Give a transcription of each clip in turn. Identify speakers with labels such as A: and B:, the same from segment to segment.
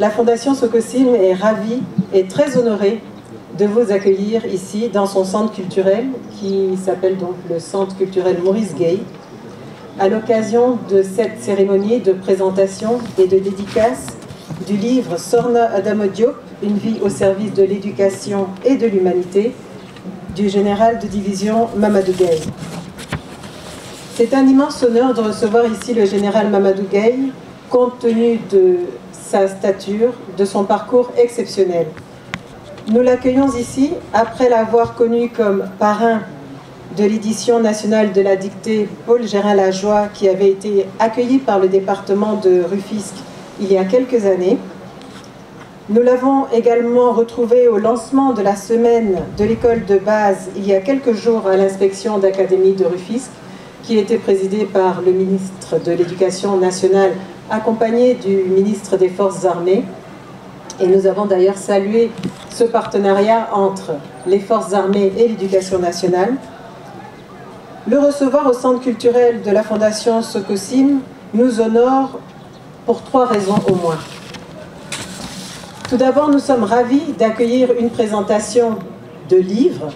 A: La Fondation Sococim est ravie et très honorée de vous accueillir ici dans son centre culturel qui s'appelle donc le Centre culturel Maurice Gay à l'occasion de cette cérémonie de présentation et de dédicace du livre Sorna Adama Diop, une vie au service de l'éducation et de l'humanité du général de division Mamadou Gaye. C'est un immense honneur de recevoir ici le général Mamadou Gaye, compte tenu de sa stature, de son parcours exceptionnel. Nous l'accueillons ici après l'avoir connu comme parrain de l'édition nationale de la dictée Paul Gérin-Lajoie, qui avait été accueilli par le département de Rufisque il y a quelques années. Nous l'avons également retrouvé au lancement de la semaine de l'école de base il y a quelques jours à l'inspection d'académie de Rufisque, qui était présidée par le ministre de l'Éducation nationale, accompagné du ministre des Forces armées. Et nous avons d'ailleurs salué ce partenariat entre les Forces armées et l'Éducation nationale. Le recevoir au centre culturel de la Fondation Sococim nous honore pour 3 raisons au moins. Tout d'abord, nous sommes ravis d'accueillir une présentation de livres,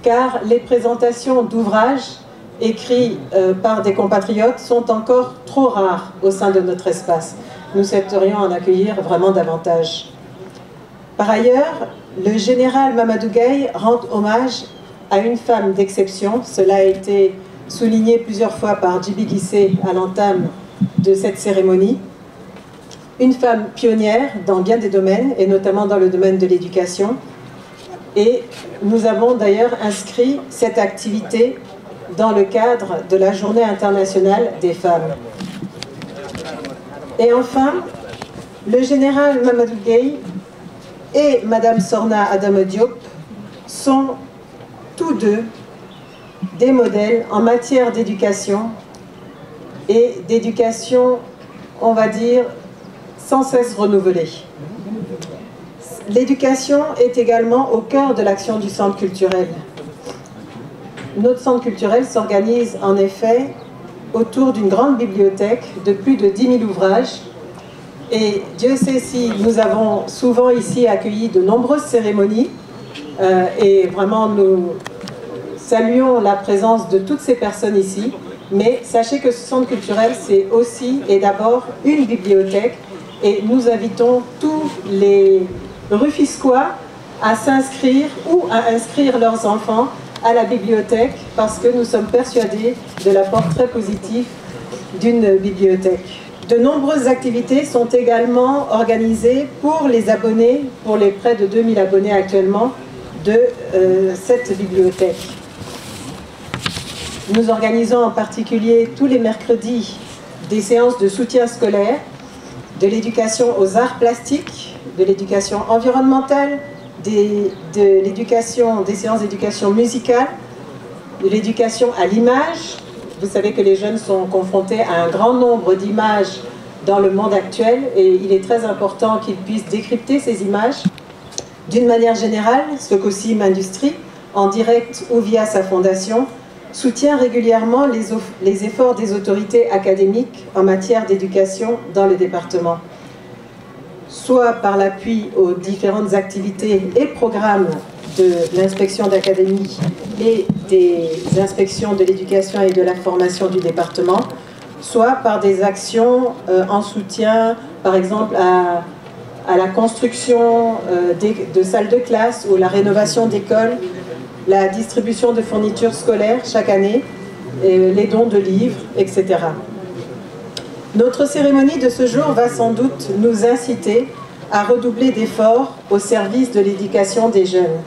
A: car les présentations d'ouvrages écrits par des compatriotes sont encore trop rares au sein de notre espace. Nous souhaiterions en accueillir vraiment davantage. Par ailleurs, le général Mamadou Gaye rend hommage à une femme d'exception. Cela a été souligné plusieurs fois par Djibi Guissé à l'entame de cette cérémonie. Une femme pionnière dans bien des domaines, et notamment dans le domaine de l'éducation. Et nous avons d'ailleurs inscrit cette activité dans le cadre de la Journée internationale des femmes. Et enfin, le général Mamadou Gaye et Madame Sorna Adama Diop sont tous deux des modèles en matière d'éducation, et d'éducation, on va dire, sans cesse renouvelée. L'éducation est également au cœur de l'action du centre culturel. Notre centre culturel s'organise en effet autour d'une grande bibliothèque de plus de 10 000 ouvrages. Et Dieu sait si nous avons souvent ici accueilli de nombreuses cérémonies et vraiment nous saluons la présence de toutes ces personnes ici. Mais sachez que ce centre culturel, c'est aussi et d'abord une bibliothèque, et nous invitons tous les Rufisquois à s'inscrire ou à inscrire leurs enfants à la bibliothèque, parce que nous sommes persuadés de l'apport très positif d'une bibliothèque. De nombreuses activités sont également organisées pour les abonnés, pour les près de 2000 abonnés actuellement de cette bibliothèque. Nous organisons en particulier tous les mercredis des séances de soutien scolaire, de l'éducation aux arts plastiques, de l'éducation environnementale, des séances d'éducation musicale, de l'éducation à l'image. Vous savez que les jeunes sont confrontés à un grand nombre d'images dans le monde actuel, et il est très important qu'ils puissent décrypter ces images. D'une manière générale, Sococim Industrie, en direct ou via sa fondation, soutient régulièrement les efforts des autorités académiques en matière d'éducation dans le département, soit par l'appui aux différentes activités et programmes de l'inspection d'académie et des inspections de l'éducation et de la formation du département, soit par des actions en soutien, par exemple, à la construction de salles de classe ou la rénovation d'écoles, la distribution de fournitures scolaires chaque année, les dons de livres, etc. Notre cérémonie de ce jour va sans doute nous inciter à redoubler d'efforts au service de l'éducation des jeunes.